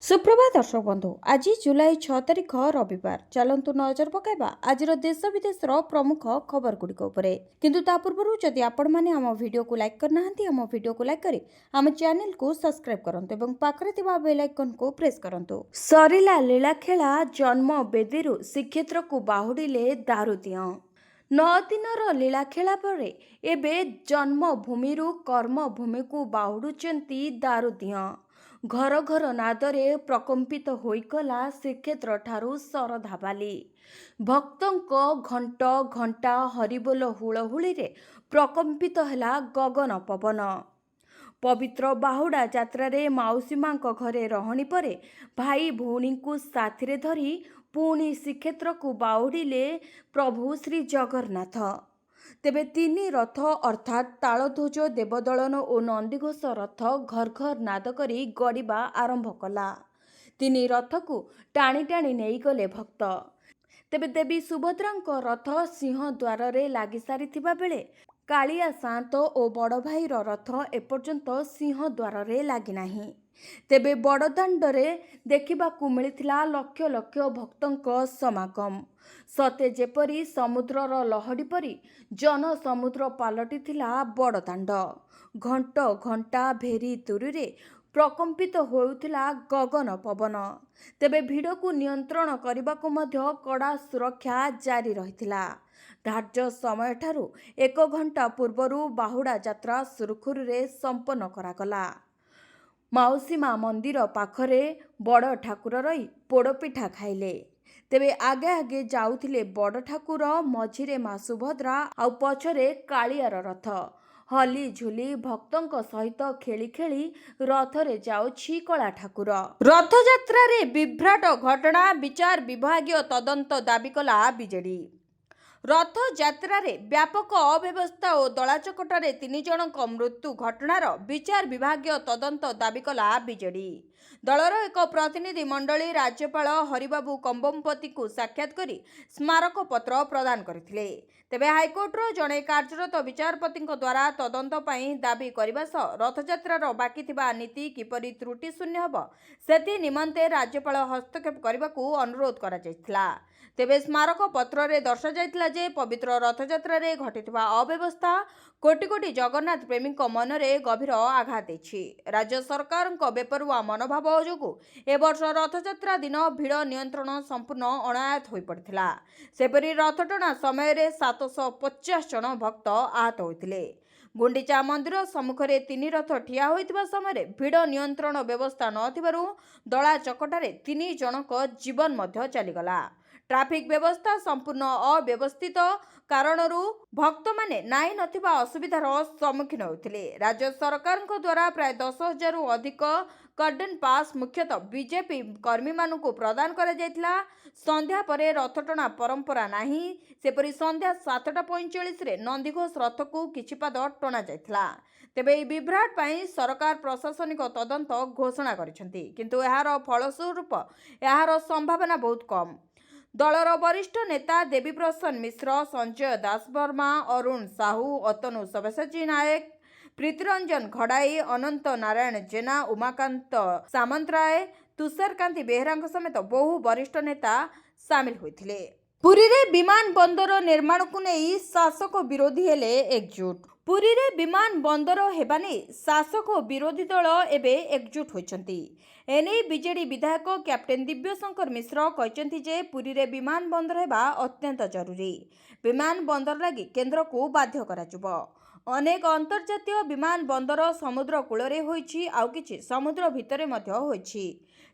सुप्रभात दर्शक बंधु आज जुलाई 6 तारिख रविवार चलतु नजर पकाइबा आज देश विदेश प्रमुख खबर गुड़िक किंतु ता पूर्व जदि आपण मैंने आम वीडियो को लाइक करना आम वीडियो को लाइक करी आम चैनल को सब्सक्राइब करंतु एवं पाखरे थिबा बेल आइकन को प्रेस करंतु। सरिला लीला खेला जन्म बेदीरु श्रीक्षेत्र को बाहुड़िले दारुदिया 9 दिनर लीला खेला पर एबे जन्मभूमि कर्मभूमि को बाहुड़ुचंती दारुदिया घर घर नादरे प्रकम्पित होइकला श्रीक्षेत्र ठारू सरधाबाली भक्तों घंट घंटा हरिबोल हुलहुली रे प्रकम्पित हैला गगन पवन। पवित्र बाहुड़ा यात्रा रे माउसी मां घरे रहणी परे भाई भौणी को साथी धरी पुणी श्रीक्षेत्र को बाहुड़िले प्रभु श्री जगन्नाथ। तेबे तीन रथ अर्थात तालध्वज देवदलन और नंदीघोष रथ घर घर नाद करी गड़िबा आरंभ कला। तीन रथ को टाणी टाणी नहीं गले भक्त। तेबे देवी सुभद्रा रथ सिंह द्वार रे लागी सारिथिबा बेले कालिया सात और बड़ भाईर रथ एपर्यंत सिंह द्वार रे लागी नाही। तेबे बड़दाण्डरे देखिबाकू मिलिथिला लक्ष लक्ष भक्तों समागम सते जेपरी समुद्रर लहड़ी परी जन समुद्र पलटि थिला बड़दाण्ड। घंट घंटा भेरी तुरीरे प्रकम्पित होउथिला गगन पवन। तेबे भिड़ को नियंत्रण करबाकू मध्य कड़ा सुरक्षा जारी रहिथिला। धार्य समय ठारू 1 घंटा पूर्वरु बाहुड़ा यात्रा सुरखुरुरे संपन्न करागला। माउसी मां मंदिर पाखरे बड़ ठाकुर रही पोड़पिठा खाइले। तेबे आगे आगे जाउथिले बड़ ठाकुर मझिरे मां सुभद्रा आउ पछरे कालियार रथ हली झुली भक्तों सहित खेली खेली रथरे जाउछि कला ठाकुर। रथ यात्रा रे विभ्राट घटना विचार विभागीय तदंत दाबी कला बीजेडी। रथ यात्रा रे व्यापक अव्यवस्था और दलाचकटारे 3 जनक मृत्यु घटनार विचार विभागीय तदंत दाबी कला बीजेडी। दलर एक प्रतिनिधि मंडली राज्यपाल हरिबाबू कंबमपति को साक्षात करी स्मारक पत्र प्रदान करथिले। तेबे हाईकोर्टर जड़े कार्यरत विचारपति द्वारा तदंत पई दाबी करबा सह रथयात्रार बाकी थिबा नीति किपरि त्रुटि शून्य हब सेति निमंते राज्यपाल हस्तक्षेप करबाकू अनुरोध करा जायतिला। तेबे स्मारक पत्र रे दर्शा जायतिला जे पवित्र रथयात्रा रे घटिथिबा अव्यवस्था कोटि कोटि जगन्नाथ प्रेमी मनरे गभीर आघात देछि। राज्य सरकार बेपरुआ मनोभाव जोगु ए वर्ष रथयात्रा दिन भिड़ नियंत्रण संपूर्ण अनायत हो पड़ता। सेपरी रथटଣା समय रे 750 जन भक्त आहत होइतिले। गुंडीचा मंदिर सम्मुखरे 3 रथ ठिया होइतिबा समय भिड़ नियंत्रण व्यवस्था नथिबारु दला चकटारे 3 जनक जीवन मध्य चलीगला। ट्राफिक व्यवस्था संपूर्ण अव्यवस्थित कारणरू भक्त माने नाई नथिबा असुविधार सम्मुखीन होइतिले। राज्य सरकार द्वारा प्राय 10,000 रु अधिक कर्डन पास मुख्यतः बीजेपी कर्मी मानू प्रदान करा जायतिला। संध्या परे रथटଣା परंपरा नाही। सेपरी संध्या 7:45 रे नंदीघोष रथ को किछि पाद टणा जायतिला। तेबे ई विभ्राट पई सरकार प्रशासनिक तदंत घोषणा करिसेंती किंतु एहार फलस्वरूप एहार संभावना बहुत कम। दलर वरिष्ठ नेता देवी प्रसन्न मिश्र संजय दास वर्मा अरुण साहू अतनु सब्यसाची नायक प्रीतिरंजन घड़ाई अनंत नारायण जेना उमाकांत सामंतराय तुषारकांति बेहरा समेत बहु वरिष्ठ नेता सामिल होइथिले। पुरी रे विमान बंदर निर्माण को नहीं शासक विरोधी हेले एकजुट। पुरी रे विमान बंदर हेबानी शासक विरोधी दल एबे एकजुट होइछंती। एने बीजेडी विधायक कैप्टेन दिव्यशंकर मिश्र कहते जे पुरी रे विमान बंदर हेबा अत्यंत जरूरी। विमान बंदर लगी केंद्र को बाध्य कराजिबो। अनेक अंतर्जातीय विमान बंदर समुद्र कूलरे होइछि आउ किछि समुद्र भितरे मध्य होइछि।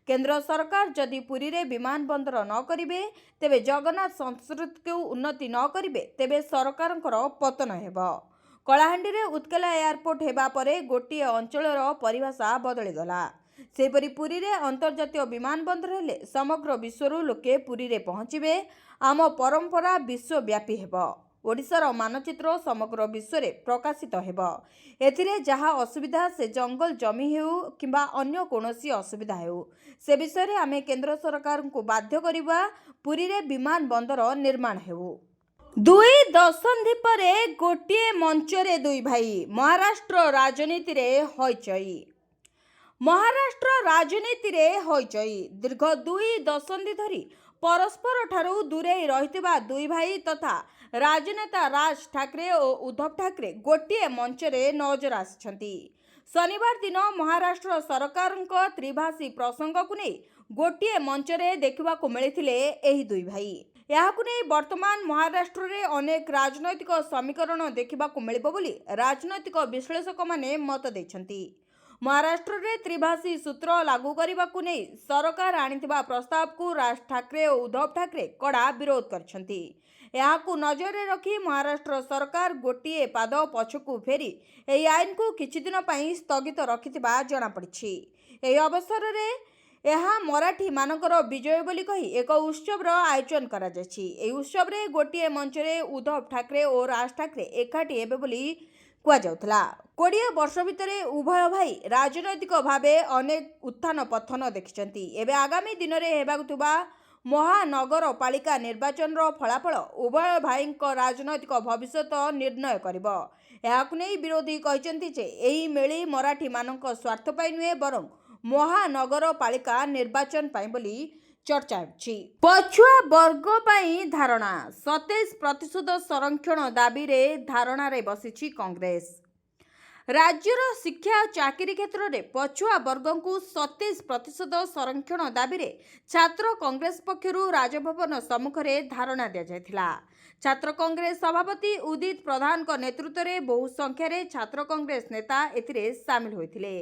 केंद्र सरकार जदि पुरी रे विमान बंदर न करिवे तेबे जगन्नाथ संस्कृति को उन्नति न करिवे तेबे सरकारंकर पतन हेबो। कलाहांडी रे उत्कला एयरपोर्ट हेबा परे गोटिए अंचलर परिभाषा बदली गला। सेपरी पुरी रे अंतर्जातीय विमान बंदर हेले समग्र विश्वरू लोके पुरी रे पहुंचिबे। आम परंपरा विश्वव्यापी हेबो। ओडिशार मानचित्र समग्र विश्व रे प्रकाशित हेबो। एथिरे जहा असुविधा से जंगल जमी हेउ किंबा अन्य कोनोसी असुविधा हेउ से विषय रे आमे केंद्र सरकार को बाध्य करिबा पुरी रे विमान बंदर निर्माण हेउ। 2 दशंधि परे गोटिए मंचरे 2 भाई महाराष्ट्र राजनीति रे हईचई। महाराष्ट्र राजनीति रे होइचई दीर्घ 2 दशंधि धरी परस्पर ठारू दूरे रहितबा दुई भाई तथा राजनेता राज ठाकरे और उद्धव ठाकरे गोटे मंच रे नजर आसिछंती। शनिवार दिन महाराष्ट्र सरकार त्रिभाषी प्रसंग को नहीं गोटे मंच रे देखा मिलते एही दुई भाई। याकु नहीं वर्तमान महाराष्ट्र रे अनेक राजनैतिक समीकरण देखा मिलिबो बोली राजनैतिक विश्लेषक माने मत देछंती। महाराष्ट्र रे त्रिभाषी सूत्र लागू करने को नहीं सरकार आनिथिबा प्रस्ताव को राज ठाकरे और उद्धव ठाकरे कड़ा विरोध करछंती। याकु नजर रखी महाराष्ट्र सरकार गोटे पाद पछकू फेरी एही आईन को किछि दिन पई स्थगित रखिथिबा जणा पड़िछि। एही अवसर रे यह मराठी मानकर विजय बोली कही एक उत्सव आयोजन करा जायछि। एही उत्सव रे गोटे मंच रे उद्धव ठाकरे और राज ठाकरे एकाठी हेबे बोली कुआ जाउथला। 20 वर्ष भितर उभय भाई राजनैतिक भावे अनेक उत्थान पथन देखिछंती। एबे आगामी दिन में हेबाकुथबा महानगर पालिका निर्वाचन फलाफल उभय भाई राजनैतिक भविष्य निर्णय करिब। याकु नै विरोधी कहिसेंती जे एही मेली मराठी मानक स्वार्थ पाई नुहे बरं महानगर पालिका निर्वाचन पाई बोली चर्चा होछि। पछुआ वर्ग पाई धारणा 27% संरक्षण दाबी रे धारणा रे बसिछि कांग्रेस। राज्यर शिक्षा और चाकरी क्षेत्र में पछुआ वर्ग को 27% संरक्षण दाबी रे छात्र कांग्रेस पक्षरु राजभवन सम्मुख में धारणा दिया जायथिला। छात्र कांग्रेस सभापति उदित प्रधान को नेतृत्व में बहु संख्यार छात्र कांग्रेस नेता एथिरे सामिल होइथिले।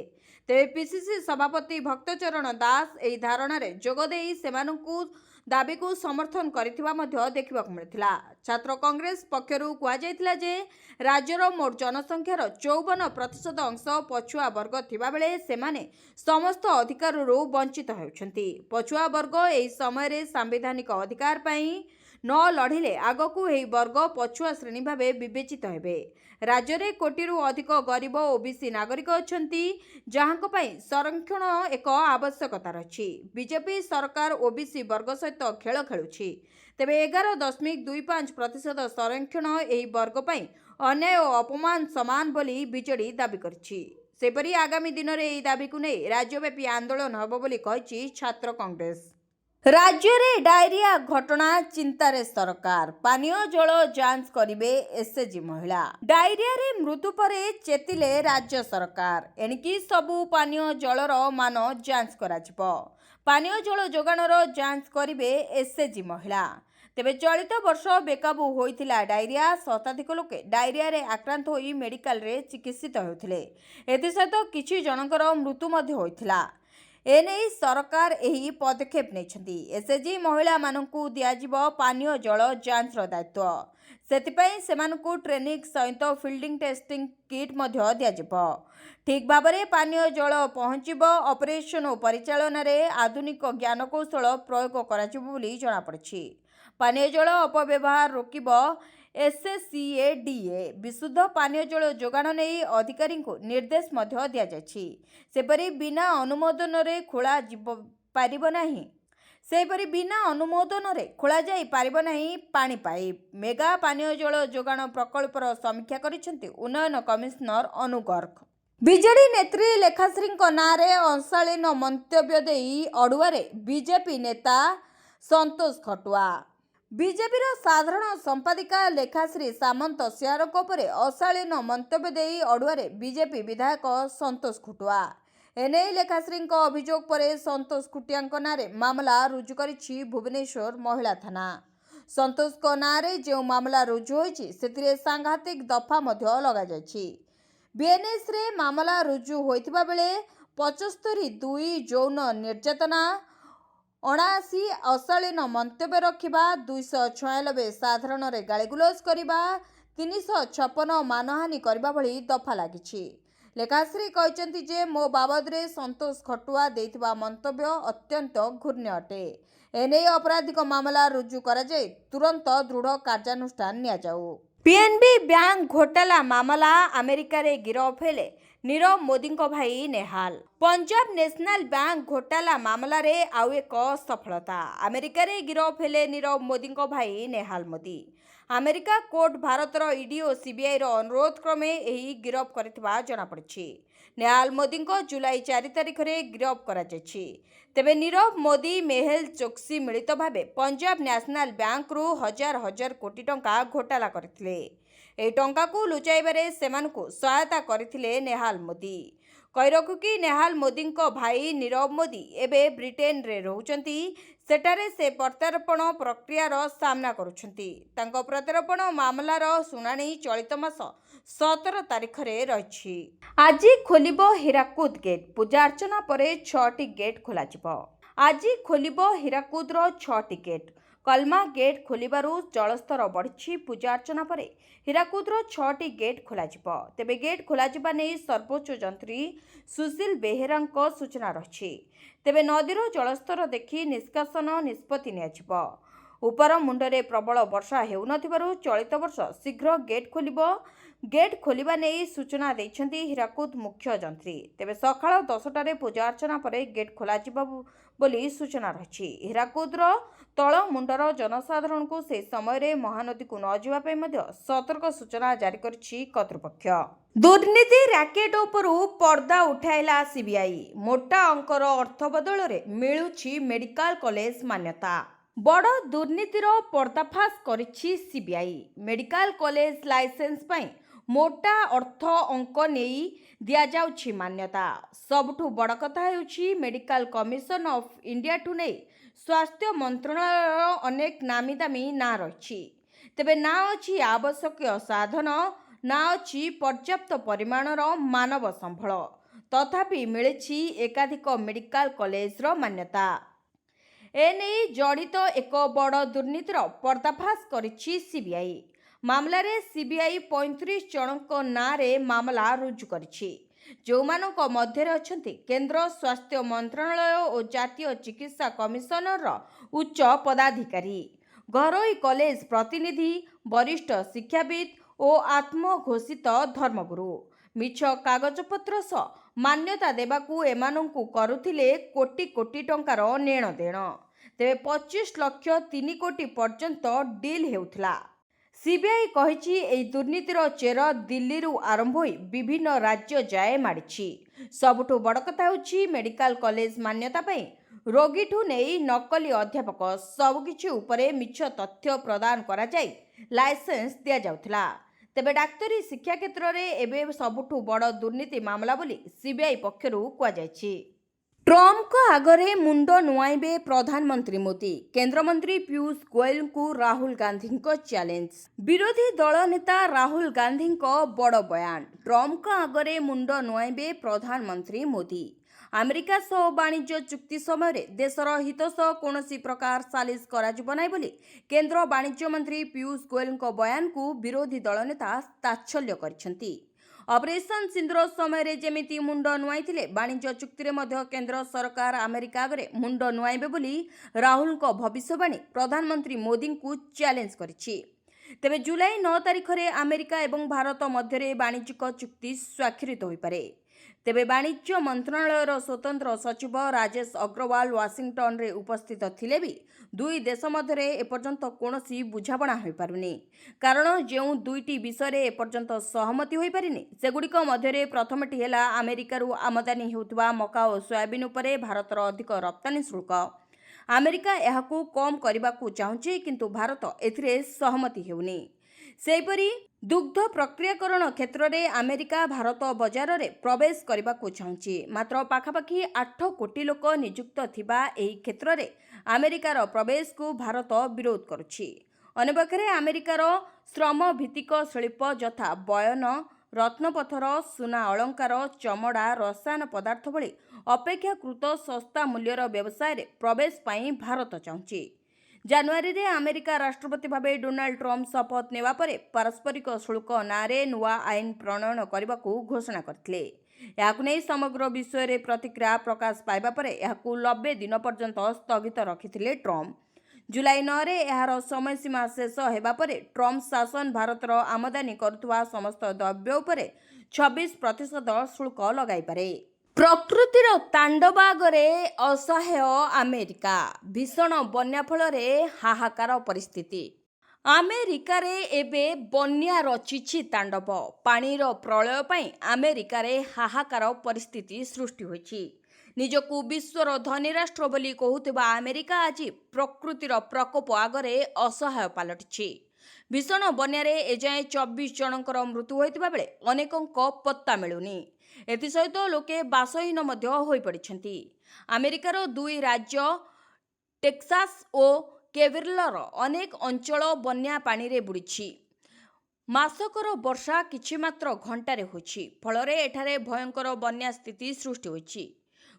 तेरे पीसीसी सभापति भक्तचरण दास एही धारणा रे जोगदेई सेमानकु दाबी को समर्थन करिथिबा मध्य देखिबाकु मिलिथिला। छात्र कांग्रेस पक्षरु कुआ जायथिला जे राज्यर मोट जनसंख्यार 54% अंश पछुआ वर्ग थिबा बेले सेमाने समस्त अधिकाररू वंचित हेउछंती। पछुआ वर्ग एही समय रे संवैधानिक अधिकार पई न लढ़िले आगकू एही वर्ग पछुआ श्रेणी भावे विवेचित हेबे। राज्य में कोटिरू अधिक गरीब ओबीसी नागरिक अछंती जहांको पई संरक्षण एक आवश्यकता रही। बीजेपी सरकार ओबीसी वर्ग सहित खेल खेलुछि। तेबे 11.25% संरक्षण एही वर्ग पई अन्याय और अपमान समान बोली बीजेडी दाबी करछि। सेपरि आगामी दिन में एही दाबी को नहीं राज्यव्यापी आंदोलन हबो बोली कहिछि छात्र कांग्रेस। राज्य रे डायरिया घटना चिंतारे सरकार पानीय जल जांच करिवे एसएचजी महिला। डायरिया रे मृत्यु परे चेतिले राज्य सरकार एणिकी सबु पानीय जलर मान जांच कराजिबो। पानीय जल जोगाणर जांच करिवे एसएचजी महिला। तेबे चलित वर्ष बेकाबू होइथिला डायरिया शताधिक लोके डायरिया रे आक्रांत होई मेडिकल रे चिकित्सित होइथिले। एथिसहित किछि जनकर मृत्यु मध्ये होइथिला। एने सरकार एही पदक्षेप नेछंती। एसएचजी महिला मानकू दियाजिबो पानीय जल जांचर दायित्व। सेतिपई सेमानकू ट्रेनिंग सहित फील्डिंग टेस्टिंग किट मध्य दियाजिबो। ठीक भाबरे पानीय जल पहुंचिबो। ऑपरेशन और परिचालन रे आधुनिक ज्ञानकौशल प्रयोग कराजिबो बोली जणा पड़छि। पानीय जल अपव्यवहार रोकिबो एसएससीएडीए विशुद्ध पानीय जल जोगाण नहीं अधिकारी को निर्देश मध्य दिया जायछि। सेपरि बिना अनुमोदन रे खोला पारिबो नाही। सेपरि बिना अनुमोदन रे खोला जाई पारिबो नाही पानी पाइप। मेगा पानीय जल जोगाण प्रकल्पर समीक्षा करिसेंती उन्नयन कमिशनर अनु गर्ग। बीजेडी नेत्री लेखाश्री नारे अंशालीन मंतव्य देई अड़ुआरे बीजेपी नेता संतोष खटुआ। बीजेपी साधारण संपादिका लेखाश्री सामंत सियारक उपरे अशालीन मंतव्य देई अड़ुआरे बीजेपी विधायक संतोष खटुआ। एने लेखाश्री अभियोग पर संतोष खुटिया नारे मामला रुजु करिछि भुवनेश्वर महिला थाना। संतोष नारे जो मामला रुजु होइछि सेतिरे सांघातिक दफा मध्य लगा जायछि। बीएनएस रे मामला रुजु होइथिबा बेले 75(2) यौन निर्यातना 79 अशालीन मंतव्य रखिबा 296 साधारण रे गालीगुलज करिबा 356 मानहानि करबा भली दफा लागिछि। लेखाश्री कहचंती जे मो बाबद रे संतोष खटुआ देइथिबा मंतव्य अत्यंत घृण्य अटे। एने अपराधिक मामला रुजु करा जाय तुरंत दृढ़ कार्यानुष्ठान निया जाऊ। पीएनबी बैंक घोटाला मामला अमेरिका रे गिरफ हेले नीरव मोदी भाई नेहाल पंजाब नेशनल बैंक घोटाला मामलें आउ एक सफलता अमेरिका रे गिरफ हेले नीरव मोदी भाई नेहाल मोदी अमेरिका कोर्ट भारतर ईडी और सीबीआई अनुरोध क्रमे यही गिरफ कर जनापड़ी नेहाल मोदी जुलाई 4 तारिख में गिरफ कर तेबे नीरव मोदी मेहुल चोक्सी मिलित भाव पंजाब नेशनल बैंक रु हजार हजार कोटी टंका घोटाला करथिले। ए टंका को लुचाइबारे सेमानकु सहायता करथिले नेहाल मोदी। कहि रखु कि नेहाल मोदी भाई नीरव मोदी एबे ब्रिटेन रे रहउचंती। सेठारे से प्रत्यार्पण प्रक्रियार सामना करुछंती। तांको प्रत्यार्पण मामलार सुनानी चलित मास 17 तारिख रे रहिछि। आज खोलिबो हीराकुद गेट पूजा अर्चना परे 6टी गेट खोला जिवो। आज खोलिबो हीराकुदर 6टी गेट कलमा गेट खोलिबारु जलस्तर बढ़ी पूजा अर्चना पर हीराकुदर 6टी गेट खोल तेबे गेट खोल नहीं सर्वोच्च जंत्री सुशील बेहेरा सूचना रही तेबे नदीर जलस्तर देखि निष्कासन निष्पत्ति नियाजिबो। उपर मुंडरे प्रबल वर्षा हेउनथिबारु चलित वर्ष शीघ्र गेट खोलिबो। गेट खोलिबा नहीं सूचना देइछंती हीराकुद मुख्य जंत्री। तेबे सकाळ 10टारे पूजा अर्चना पर गेट खोल बोली सूचना रही। हीराकुदर तल मुंडर जनसाधारण को से समय महानदी को न जावाई सतर्क सूचना जारी करिछि कर्तृपक्ष। दुर्नीति रैकेट उपरु पर्दा उठाइला सीबीआई मोटा अंकर अर्थ बदल मिलुछि मेडिकल कॉलेज मान्यता। बड़ दुर्नीतिर पर्दाफाश करिछि सीबीआई। मेडिकल कॉलेज लाइसेंस पई मोटा अर्थ अंक नहीं दिया जाउछि मान्यता। सबठु बड़ कथा हेउछि मेडिकल कमिशन ऑफ इंडिया ठु नहीं स्वास्थ्य मंत्रालय अनेक नामी दामी ना रही तेबे ना अछि आवश्यक साधन ना अछि पर्याप्त परिमाणर मानव संबल तथापि मिलिछि एकाधिक मेडिकल कॉलेजर मान्यता। एने जड़ित एक बड़ दुर्नीतिर पर्दाफाश करिछि सीबीआई। मामलारे सीबीआई 35 जनक नारे मामला रुजु करिछि जो मानक मध्यरे अछंती केंद्र स्वास्थ्य मंत्रालय और जातीय चिकित्सा कमिशनर उच्च पदाधिकारी घरोई कॉलेज प्रतिनिधि वरिष्ठ शिक्षाविद और आत्मघोषित धर्मगुरु मिछ कागजपत्र सह मान्यता देबाकू एमानंकू करुथिले कोटी कोटी टंकार नेण देण तेबे 25 लाख 3 कोटी पर्यंत डील हेउथला। सीबीआई कहिछि एई दुर्नीतिर चेर दिल्ली रु आरंभ होई विभिन्न राज्य जाए माडिछि। सबठु बड़ कथा होछि मेडिकल कॉलेज मान्यता पई रोगीठू नहीं नकली अध्यापक सबकिछि उपरे मिछ तथ्य प्रदान करा जाय लाइसेंस दिया जाउथला। तेबे डाक्तरी शिक्षा क्षेत्र में एबे सबठु बड़ दुर्नीति मामला बोली सीबीआई पक्षरु कुआ जायछि। ट्रम्प को आगरे मुंड नुआइबे प्रधानमंत्री मोदी केंद्रमंत्री पीयूष गोयल को राहुल गांधी को चैलेंज। विरोधी दल नेता राहुल गांधी को बड़ बयान ट्रम्प को आगरे मुंड नुआइबे प्रधानमंत्री मोदी अमेरिका सह वाणिज्य चुक्ति समय देशर हित सह कौन प्रकार सालिश कराजिबो बोली केंद्र वाणिज्य मंत्री पीयूष गोयल को बयान को विरोधी दल नेता ताच्छल्य करिसेंती। ऑपरेशन सिंदूर समय जेमिति मुंड नुआई वाणिज्य चुक्ति केंद्र सरकार अमेरिका आगे मुंड नुआइबे बोली राहुल को भविष्यवाणी प्रधानमंत्री मोदी को चैलेंज करिछि। तेबे जुलाई 9 तारिख में अमेरिका एवं भारत मध्य वाणिज्यिक चुक्ति स्वाक्षरित हो पारे। तेबे वाणिज्य मंत्रालयर स्वतंत्र सचिव राजेश अग्रवाल वाशिंगटन रे उपस्थित थिले भी दुई देश मध्य एपर्यंत कौनसी बुझाणा हो पारुनी कारण जो दुईटी विषय एपर्यंत सहमति हो पारिनी सेगुड़िक मध्य प्रथमटी है अमेरिका आमदानी होउथबा मका और सोयाबीन उपरे भारतर अधिक रप्तानी शुल्क। अमेरिका एहाकू कम करने चाहूँचे किंतु भारत एथिरे सहमति हेउनी। सेहीपरि दुग्ध प्रक्रियाकरण क्षेत्र में अमेरिका भारत बजार में प्रवेश करने को चाहूँची मात्र पाखापाखि 8 कोटी लोक नियुक्त थिबा एही क्षेत्र में अमेरिकार प्रवेश को भारत विरोध करुछि। अन्यपक्षे अमेरिकार श्रम भित्तिक शिल्प यथा बयन रत्नपथर सुना अलंकार चमड़ा रसायन पदार्थ भली अपेक्षाकृत सस्ता मूल्यर व्यवसाय रे प्रवेश पाई भारत चाहूँची। जानुआरी रे अमेरिका राष्ट्रपति भावे डोनाल्ड ट्रम्प शपथ नेवा परे पारस्परिक शुल्क नारे नुआ आईन प्रणयन करने को घोषणा करथिले। याकु नै समग्र विश्व में प्रतिक्रिया प्रकाश पाइबा परे याकु 90 दिन पर्यंत स्थगित रखिथिले ट्रम्प। जुलाई 9 रे यार समय सीमा शेष हेबा परे ट्रम्प शासन भारतर आमदानी करुवा समस्त द्रव्य उपरे 26% ଶୁଳ୍କ ଲଗାଇପାରେ। ପ୍ରକୃତିର ତାଣ୍ଡବ ଆଗରେ ଅସହାୟ ଆମେରିକା। ଭୀଷଣ ବନ୍ୟା ଫଳରେ ହାହାକାର ପରିସ୍ଥିତି। ଆମେରିକାରେ ଏବେ ବନ୍ୟା ରଚିଛି ତାଣ୍ଡବ। ପାଣିର ପ୍ରଳୟ ପାଇଁ ଆମେରିକାରେ ହାହାକାର ପରିସ୍ଥିତି ସୃଷ୍ଟି ହୋଇଛି। ନିଜକୁ ବିଶ୍ୱର ଧନୀ ରାଷ୍ଟ୍ର ବୋଲି କହୁଥିବା ଆମେରିକା ଆଜି ପ୍ରକୃତିର ପ୍ରକୋପ ଆଗରେ ଅସହାୟ ପାଲଟିଛି। ଭୀଷଣ ବନ୍ୟାରେ ଏଯାଏଁ 24 ଜଣଙ୍କର ମୃତ୍ୟୁ ହୋଇଥିବା ବେଳେ ଅନେକଙ୍କ ପତ୍ତା ମିଳୁନି। ଏଥିସହିତ ଲୋକେ ବାସହୀନ ମଧ୍ୟ ହୋଇପଡ଼ିଛନ୍ତି। ଆମେରିକାର ଦୁଇ ରାଜ୍ୟ ଟେକ୍ସାସ୍ ଓ କେରଳର ଅନେକ ଅଞ୍ଚଳ ବନ୍ୟା ପାଣିରେ ବୁଡ଼ିଛି। ମାସକର ବର୍ଷା କିଛି ମାତ୍ର ଘଣ୍ଟାରେ ହୋଇଛି। ଫଳରେ ଏଠାରେ ଭୟଙ୍କର ବନ୍ୟା ସ୍ଥିତି ସୃଷ୍ଟି ହୋଇଛି।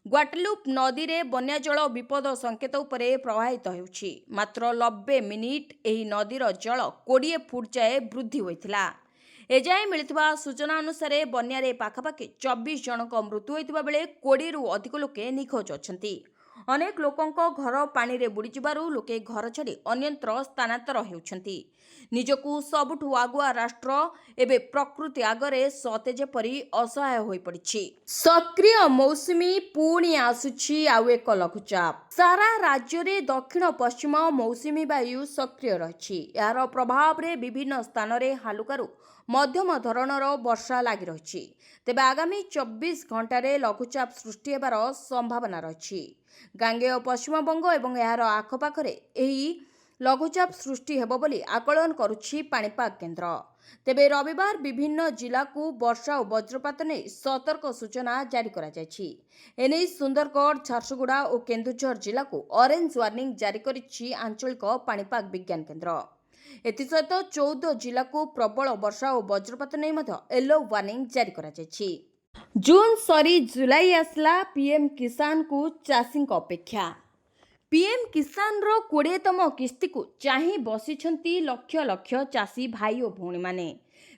ଗ୍ୱାଟେଲୁପ୍ ନଦୀରେ ବନ୍ୟା ଜଳ ବିପଦ ସଙ୍କେତ ଉପରେ ପ୍ରବାହିତ ହେଉଛି। ମାତ୍ର 90 ମିନିଟ୍ ଏହି ନଦୀର ଜଳ 20 ଫୁଟ ଯାଏ ବୃଦ୍ଧି ହୋଇଥିଲା। ଏଯାଏଁ ମିଳିଥିବା ସୂଚନା ଅନୁସାରେ ବନ୍ୟାରେ ପାଖାପାଖି 24 ଜଣଙ୍କ ମୃତ୍ୟୁ ହୋଇଥିବା ବେଳେ 20ରୁ ଅଧିକ ଲୋକେ ନିଖୋଜ ଅଛନ୍ତି। ଅନେକ ଲୋକଙ୍କ ଘର ପାଣିରେ ବୁଡ଼ିଯିବାରୁ ଲୋକେ ଘର ଛାଡ଼ି ଅନ୍ୟତ୍ର ସ୍ଥାନାନ୍ତର ହେଉଛନ୍ତି। ନିଜକୁ ସବୁଠୁ ଆଗୁଆ ରାଷ୍ଟ୍ର ଏବେ ପ୍ରକୃତି ଆଗରେ ସତେ ଯେପରି ଅସହାୟ ହୋଇପଡ଼ିଛି। ସକ୍ରିୟ ମୌସୁମୀ ପୁଣି ଆସୁଛି ଆଉ ଏକ ଲଘୁଚାପ। ସାରା ରାଜ୍ୟରେ ଦକ୍ଷିଣ ପଶ୍ଚିମ ମୌସୁମୀ ବାୟୁ ସକ୍ରିୟ ରହିଛି। ଏହାର ପ୍ରଭାବରେ ବିଭିନ୍ନ ସ୍ଥାନରେ ହାଲୁକାରୁ ମଧ୍ୟମ ଧରଣର ବର୍ଷା ଲାଗି ରହିଛି। ତେବେ ଆଗାମୀ 24 ଘଣ୍ଟାରେ ଲଘୁଚାପ ସୃଷ୍ଟି ହେବାର ସମ୍ଭାବନା ରହିଛି। ଗାଙ୍ଗେୟ ପଶ୍ଚିମବଙ୍ଗ ଏବଂ ଏହାର ଆଖପାଖରେ ଏହି ଲଘୁଚାପ ସୃଷ୍ଟି ହେବ ବୋଲି ଆକଳନ କରୁଛି ପାଣିପାଗ କେନ୍ଦ୍ର। ତେବେ ରବିବାର ବିଭିନ୍ନ ଜିଲ୍ଲାକୁ ବର୍ଷା ଓ ବଜ୍ରପାତ ନେଇ ସତର୍କ ସୂଚନା ଜାରି କରାଯାଇଛି। ଏନେଇ ସୁନ୍ଦରଗଡ଼, ଝାରସୁଗୁଡ଼ା ଓ କେନ୍ଦୁଝର ଜିଲ୍ଲାକୁ ଅରେଞ୍ଜ ୱାର୍ଣ୍ଣିଂ ଜାରି କରିଛି ଆଞ୍ଚଳିକ ପାଣିପାଗ ବିଜ୍ଞାନ କେନ୍ଦ୍ର। ଏଥିସହିତ 14 ଜିଲ୍ଲାକୁ ପ୍ରବଳ ବର୍ଷା ଓ ବଜ୍ରପାତ ନେଇ ମଧ୍ୟ ୟେଲୋ ୱାର୍ଣ୍ଣିଂ ଜାରି କରାଯାଇଛି। ଜୁନ୍ ସରି ଜୁଲାଇ ଆସିଲା, ପିଏମ୍ କିଷାନକୁ ଚାଷୀଙ୍କ ଅପେକ୍ଷା। ପିଏମ୍ କିଷାନର 20ତମ କିସ୍ତିକୁ ଚାହିଁ ବସିଛନ୍ତି ଲକ୍ଷ ଲକ୍ଷ ଚାଷୀ ଭାଇ ଓ ଭଉଣୀମାନେ।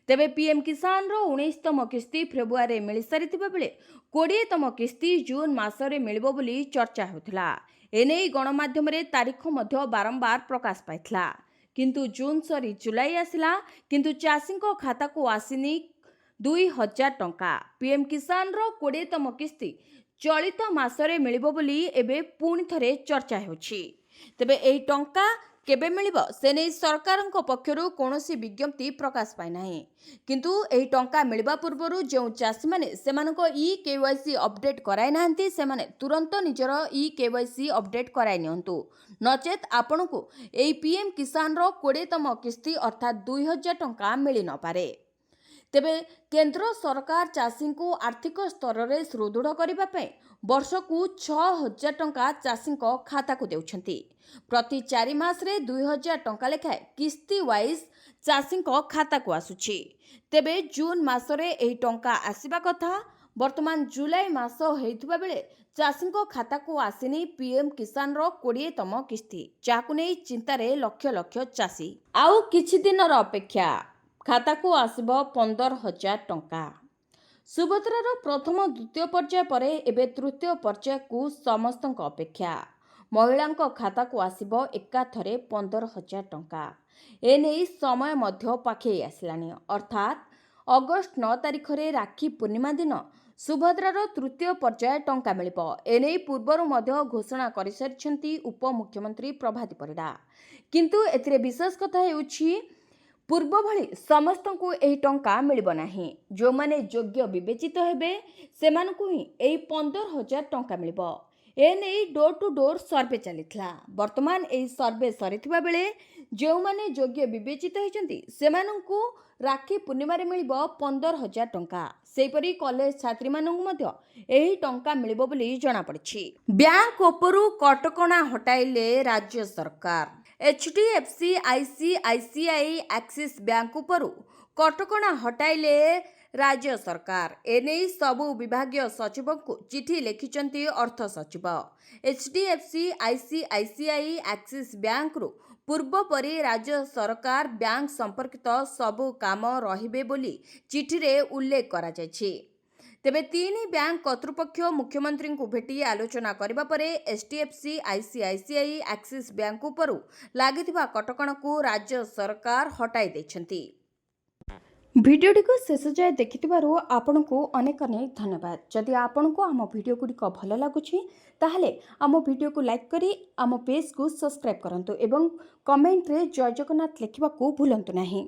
ତେବେ ପିଏମ୍ କିଷାନର 19ତମ କିସ୍ତି ଫେବୃଆରୀରେ ମିଳିସାରିଥିବା ବେଳେ 20ତମ କିସ୍ତି ଜୁନ୍ ମାସରେ ମିଳିବ ବୋଲି ଚର୍ଚ୍ଚା ହେଉଥିଲା। ଏନେଇ ଗଣମାଧ୍ୟମରେ ତାରିଖ ମଧ୍ୟ ବାରମ୍ବାର ପ୍ରକାଶ ପାଇଥିଲା। କିନ୍ତୁ ଜୁନ୍ ସରି ଜୁଲାଇ ଆସିଲା, କିନ୍ତୁ ଚାଷୀଙ୍କ ଖାତାକୁ ଆସିନି 2000 ଟଙ୍କା। ପିଏମ୍ କିଷାନର 20ତମ କିସ୍ତି ଚଳିତ ମାସରେ ମିଳିବ ବୋଲି ଏବେ ପୁଣି ଥରେ ଚର୍ଚ୍ଚା ହେଉଛି। ତେବେ ଏହି ଟଙ୍କା କେବେ ମିଳିବ ସେ ନେଇ ସରକାରଙ୍କ ପକ୍ଷରୁ କୌଣସି ବିଜ୍ଞପ୍ତି ପ୍ରକାଶ ପାଇନାହିଁ। କିନ୍ତୁ ଏହି ଟଙ୍କା ମିଳିବା ପୂର୍ବରୁ ଯେଉଁ ଚାଷୀମାନେ ସେମାନଙ୍କ KYC ଅପଡେଟ୍ କରାଇ ନାହାନ୍ତି, ସେମାନେ ତୁରନ୍ତ ନିଜର KYC ଅପଡେଟ୍ କରାଇ ନିଅନ୍ତୁ। ନଚେତ୍ ଆପଣଙ୍କୁ ଏହି ପିଏମ୍ କିଷାନର 20ତମ କିସ୍ତି ଅର୍ଥାତ୍ 2000 ଟଙ୍କା ମିଳିନପାରେ। ତେବେ କେନ୍ଦ୍ର ସରକାର ଚାଷୀଙ୍କୁ ଆର୍ଥିକ ସ୍ତରରେ ସୁଦୃଢ଼ କରିବା ପାଇଁ ବର୍ଷକୁ 6000 ଟଙ୍କା ଚାଷୀଙ୍କ ଖାତାକୁ ଦେଉଛନ୍ତି। ପ୍ରତି 4 ମାସରେ 2000 ଟଙ୍କା ଲେଖାଏଁ କିସ୍ତି ୱାଇଜ୍ ଚାଷୀଙ୍କ ଖାତାକୁ ଆସୁଛି। ତେବେ ଜୁନ୍ ମାସରେ ଏହି ଟଙ୍କା ଆସିବା କଥା। ବର୍ତ୍ତମାନ ଜୁଲାଇ ମାସ ହେଉଥିବା ବେଳେ ଚାଷୀଙ୍କ ଖାତାକୁ ଆସିନି ପିଏମ୍ କିଷାନର 20ତମ କିସ୍ତି, ଯାହାକୁ ନେଇ ଚିନ୍ତାରେ ଲକ୍ଷ ଲକ୍ଷ ଚାଷୀ। ଆଉ କିଛି ଦିନର ଅପେକ୍ଷା, ଖାତାକୁ ଆସିବ 15000 ଟଙ୍କା। ସୁଭଦ୍ରାର ପ୍ରଥମ ଦ୍ୱିତୀୟ ପର୍ଯ୍ୟାୟ ପରେ ଏବେ ତୃତୀୟ ପର୍ଯ୍ୟାୟକୁ ସମସ୍ତଙ୍କ ଅପେକ୍ଷା। ମହିଳାଙ୍କ ଖାତାକୁ ଆସିବ ଏକାଥରେ 15000 ଟଙ୍କା। ଏନେଇ ସମୟ ମଧ୍ୟ ପାଖେଇ ଆସିଲାଣି। ଅର୍ଥାତ୍ ଅଗଷ୍ଟ 9 ତାରିଖରେ ରାକ୍ଷୀ ପୂର୍ଣ୍ଣିମା ଦିନ ସୁଭଦ୍ରାର ତୃତୀୟ ପର୍ଯ୍ୟାୟ ଟଙ୍କା ମିଳିବ। ଏନେଇ ପୂର୍ବରୁ ମଧ୍ୟ ଘୋଷଣା କରିସାରିଛନ୍ତି ଉପମୁଖ୍ୟମନ୍ତ୍ରୀ ପ୍ରଭାତୀ ପରିଡ଼ା। କିନ୍ତୁ ଏଥିରେ ବିଶେଷ କଥା ହେଉଛି, ପୂର୍ବ ଭଳି ସମସ୍ତଙ୍କୁ ଏହି ଟଙ୍କା ମିଳିବ ନାହିଁ। ଯେଉଁମାନେ ଯୋଗ୍ୟ ବିବେଚିତ ହେବେ ସେମାନଙ୍କୁ ହିଁ ଏହି 15000 ଟଙ୍କା ମିଳିବ। ଏନେଇ ଡୋର୍ ଟୁ ଡୋର୍ ସର୍ଭେ ଚାଲିଥିଲା। ବର୍ତ୍ତମାନ ଏହି ସର୍ଭେ ସରିଥିବା ବେଳେ ଯେଉଁମାନେ ଯୋଗ୍ୟ ବିବେଚିତ ହୋଇଛନ୍ତି ସେମାନଙ୍କୁ ରାକ୍ଷୀ ପୂର୍ଣ୍ଣିମାରେ ମିଳିବ 15000 ଟଙ୍କା। ସେହିପରି କଲେଜ ଛାତ୍ରୀମାନଙ୍କୁ ମଧ୍ୟ ଏହି ଟଙ୍କା ମିଳିବ ବୋଲି ଜଣାପଡ଼ିଛି। ବ୍ୟାଙ୍କ ଉପରୁ କଟକଣା ହଟାଇଲେ ରାଜ୍ୟ ସରକାର। HDFC, ICICI, ଆକ୍ସିସ୍ ବ୍ୟାଙ୍କ ଉପରୁ କଟକଣା ହଟାଇଲେ ରାଜ୍ୟ ସରକାର। ଏନେଇ ସବୁ ବିଭାଗୀୟ ସଚିବଙ୍କୁ ଚିଠି ଲେଖିଛନ୍ତି ଅର୍ଥ ସଚିବ। HDFC, ICICI, ଆକ୍ସିସ୍ ବ୍ୟାଙ୍କରୁ ପୂର୍ବ ପରି ରାଜ୍ୟ ସରକାର ବ୍ୟାଙ୍କ ସମ୍ପର୍କିତ ସବୁ କାମ ରହିବେ ବୋଲି ଚିଠିରେ ଉଲ୍ଲେଖ କରାଯାଇଛି। ତେବେ 3 ବ୍ୟାଙ୍କ କର୍ତ୍ତୃପକ୍ଷ ମୁଖ୍ୟମନ୍ତ୍ରୀଙ୍କୁ ଭେଟି ଆଲୋଚନା କରିବା ପରେ HDFC, ICICI, ଆକ୍ସିସ୍ ବ୍ୟାଙ୍କ ଉପରୁ ଲାଗିଥିବା କଟକଣାକୁ ରାଜ୍ୟ ସରକାର ହଟାଇ ଦେଇଛନ୍ତି। भिडियोटी को शेष जाए देखिथिबारु आपनकु अनेक अनेक धन्यवाद। जदि आपनकु आम भिडियो गुड़िक भल लगुछि ताहले आम भिडियो को लाइक करी आम पेज को सब्सक्राइब करंतु एवं कमेंट रे जय जगन्नाथ लिखिबाकु भूलंतु नाही।